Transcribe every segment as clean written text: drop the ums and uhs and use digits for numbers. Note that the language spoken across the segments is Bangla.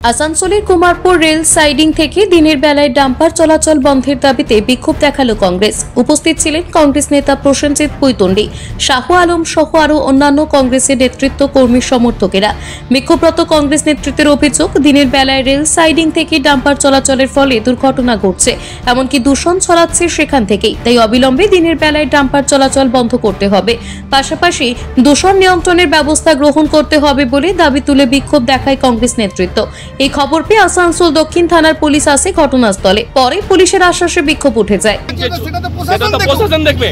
আসানসোলের কুমারপুর রেল সাইডিং থেকে দিনের বেলায় ডাম্পার চলাচল বন্ধের দাবিতে বিক্ষোভ দেখালো কংগ্রেস। উপস্থিত ছিলেন কংগ্রেস নেতা প্রসেনজিৎ পুইতন্ডি, শাহ আলম সহ আরও অন্যান্য কংগ্রেসের নেতৃত্ব কর্মী সমর্থকেরা। বিক্ষোভরত কংগ্রেস নেতৃত্বের অভিযোগ, দিনের বেলায় রেল সাইডিং থেকে ডাম্পার চলাচলের ফলে দুর্ঘটনা ঘটছে, এমনকি দূষণ ছড়াচ্ছে সেখান থেকেই। তাই অবিলম্বে দিনের বেলায় ডাম্পার চলাচল বন্ধ করতে হবে, পাশাপাশি দূষণ নিয়ন্ত্রণের ব্যবস্থা গ্রহণ করতে হবে বলে দাবি তুলে বিক্ষোভ দেখায় কংগ্রেস নেতৃত্ব। এই খবর পেয়ে আসানসোল দক্ষিণ থানার পুলিশ আসে ঘটনাস্থলে। পরে পুলিশের আশ্বাসে বিক্ষোভ উঠে যায়। প্রশাসন দেখবে।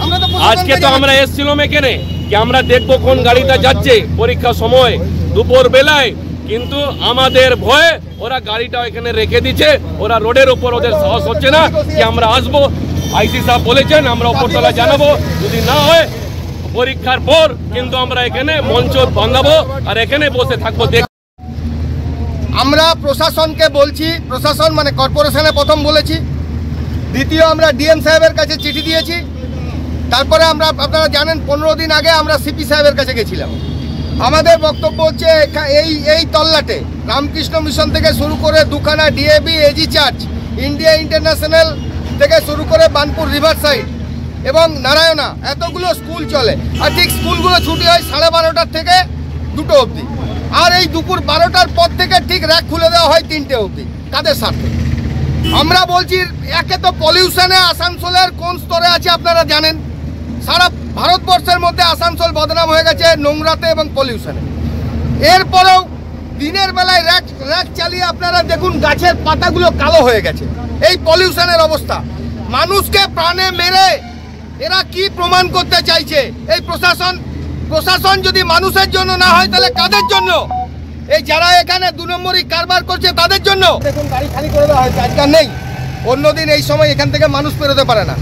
আজকে তো আমরা এসেছিলাম এখানে কি আমরা দেখবো কোন গাড়িটা যাচ্ছে পরীক্ষার সময় দুপুর বেলায়, কিন্তু আমাদের ভয়ে ওরা গাড়িটা এখানে রেখে দিচ্ছে। ওরা রোডের উপর, ওদের সাহস হচ্ছে না কি আমরা আসবো। আইসি সাহেব বলেছেন আমরা উপরতলা জানাবো, যদি না হয় পরীক্ষার পর কিন্তু আমরা এখানে মঞ্চ ভাঙাবো আর এখানে বসে থাকবো। আমরা প্রশাসনকে বলছি, প্রশাসন মানে কর্পোরেশনে প্রথম বলেছি, দ্বিতীয় আমরা ডিএম সাহেবের কাছে চিঠি দিয়েছি। তারপরে আমরা, আপনারা জানেন 15 দিন আগে আমরা সিপি সাহেবের কাছে গেছিলাম। আমাদের বক্তব্য হচ্ছে এই তল্লাটে রামকৃষ্ণ মিশন থেকে শুরু করে দুখানা DAB, AG church, India international থেকে শুরু করে বানপুর রিভার সাইড এবং নারায়ণা, এতগুলো স্কুল চলে। আর ঠিক স্কুলগুলো ছুটি হয় 12:30 থেকে 2টো অবধি। আর এই দুপুর 12টার পর থেকে ঠিক র্যাক খুলে দেওয়া হয় 3টে অবধি। কাদের স্বার্থে? আমরা বলছি, একে তো পলিউশনে আসানসোলের কোন স্তরে আছে আপনারা জানেন। সারা ভারতবর্ষের মধ্যে আসানসোল বদনাম হয়ে গেছে নোংরাতে এবং পলিউশনে। এরপরেও দিনের বেলায় র্যাক চালিয়ে আপনারা দেখুন গাছের পাতাগুলো কালো হয়ে গেছে। এই পলিউশনের অবস্থা, মানুষকে প্রাণে মেরে এরা কি প্রমাণ করতে চাইছে? এই প্রশাসন যদি মানুষের জন্য না হয় তাহলে কাদের জন্য? এই যারা এখানে 2 নম্বরই কারবার করছে তাদের জন্য। দেখুন গাড়ি খালি করে দেওয়া হয়েছে, আজকে নেই। অন্যদিন এই সময় এখান থেকে মানুষ বেরোতে পারে না।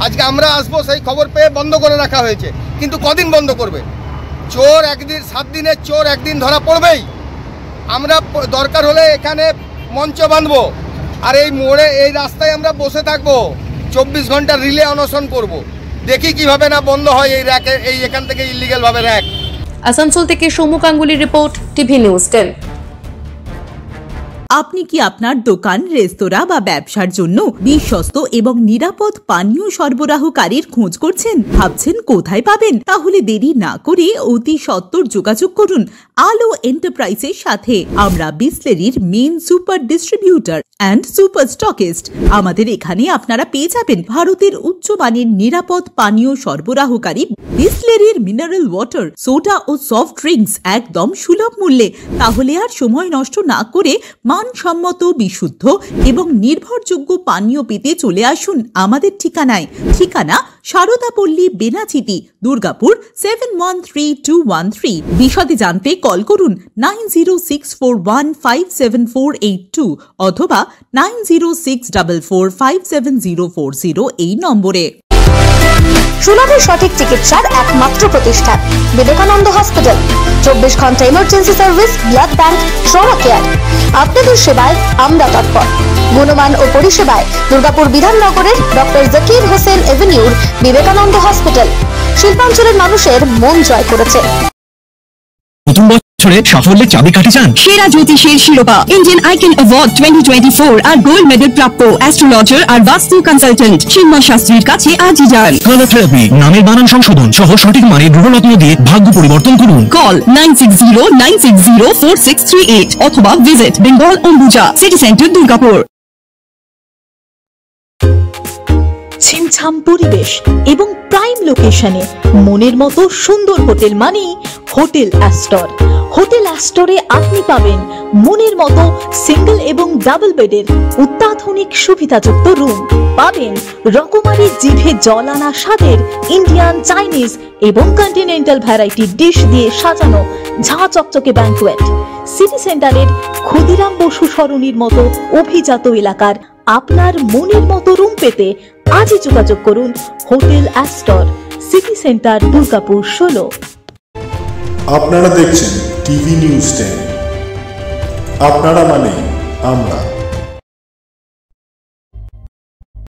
আজকে আমরা আসবো সেই খবর পেয়ে বন্ধ করে রাখা হয়েছে, কিন্তু কদিন বন্ধ করবে? চোর একদিন, 7 দিনের চোর একদিন ধরা পড়বেই। আমরা দরকার হলে এখানে মঞ্চ বাঁধবো আর এই মোড়ে, এই রাস্তায় আমরা বসে থাকবো, 24 ঘন্টা রিলে অনশন করব। দেখি কিভাবে না বন্ধ হয় এই র্যাক, এই এখান থেকে ইলিগ্যাল ভাবে র্যাক। আসানসোল থেকে সৌম্য গাঙ্গুলির রিপোর্ট, টিভি নিউজ 10। আপনি কি আপনার দোকান, রেস্তোরাঁ বা ব্যবসার জন্য বিশ্বস্ত এবং নিরাপদ পানীয় সরবরাহকারীর খোঁজ করছেন? ভাবছেন কোথায় পাবেন? তাহলে দেরি না করে অতি সত্বর যোগাযোগ করুন আলো এন্টারপ্রাইজের সাথে। আমরা বিসলেরির main super distributor and super stockist. আমাদের এখানে আপনারা পেয়ে যাবেন ভারতের উচ্চমানের নিরাপদ পানীয় সরবরাহকারী বিসলেরির মিনারেল ওয়াটার, সোডা ও সফট ড্রিঙ্কস একদম সুলভ মূল্যে। তাহলে আর সময় নষ্ট না করে মানসম্মত, বিশুদ্ধ এবং নির্ভরযোগ্য পানীয় পেতে চলে আসুন আমাদের ঠিকানায়। ঠিকানা সারদাপল্লী, বেনাচিটি, দুর্গাপুর 713213। বিশদে জানতে কল করুন 9064157482 অথবা 9064457040 এই নম্বরে। সুলভের সঠিক চিকিৎসার একমাত্র প্রতিষ্ঠান বিবেকানন্দ হসপিটাল। 24 ঘন্টা emergency service, blood bank, trauma care. আপনাদের সেবায় আমরা তৎপর। গুণমান ও পরিষেবায় দুর্গাপুর বিধাননগরের ডক্টর জাকির হোসেন এভিনিউর বিবেকানন্দ হসপিটাল শিল্পাঞ্চলের মানুষের মন জয় করেছে। নতুন বছরে সাফল্যের চাবিকাঠি চান? সেরা জ্যোতিষের শিরোপা, ইন্ডিয়ান আইকন অ্যাওয়ার্ড 2024 আর গোল্ড মেডেল প্রাপ্ত অ্যাস্ট্রোলজার আর বাস্তু কনসালটেন্ট চিন্ময় শাস্ত্রীর কাছে আজই যান। কালার থেরাপি, নামের বানান সংশোধন সহ সঠিক মানের গ্রহরত্ন দিয়ে ভাগ্য পরিবর্তন করুন। কল 9609604638 অথবা visit Bengal Ambuja, City Centre, Durgapur. ছিমছাম পরিবেশ এবং প্রাইম লোকেশনে মনের মতো সুন্দর হোটেল মানে হোটেল অ্যাস্টর। হোটেল অ্যাস্টরে আপনি পাবেন মনের মতো সিঙ্গেল এবং ডাবল বেডের অত্যাধুনিক সুবিধাযুক্ত রুম, পাবেন রকমারি জিভে জল আনা স্বাদের ইন্ডিয়ান, চাইনিজ এবং কন্টিনেন্টাল ভ্যারাইটি ডিশ দিয়ে সাজানো ঝাঁ চকচকে ব্যাংকুয়েট। সিটি সেন্টারের ক্ষুদিরাম বসু সরণির মতো অভিজাত এলাকার আপনার মনের মতো রুম পেতে আজই যোগাযোগ করুন hotel Astor, city Centre, Durgapur 16। আপনারা দেখছেন টিভি নিউজ 10। আপনারা মানে আমরা।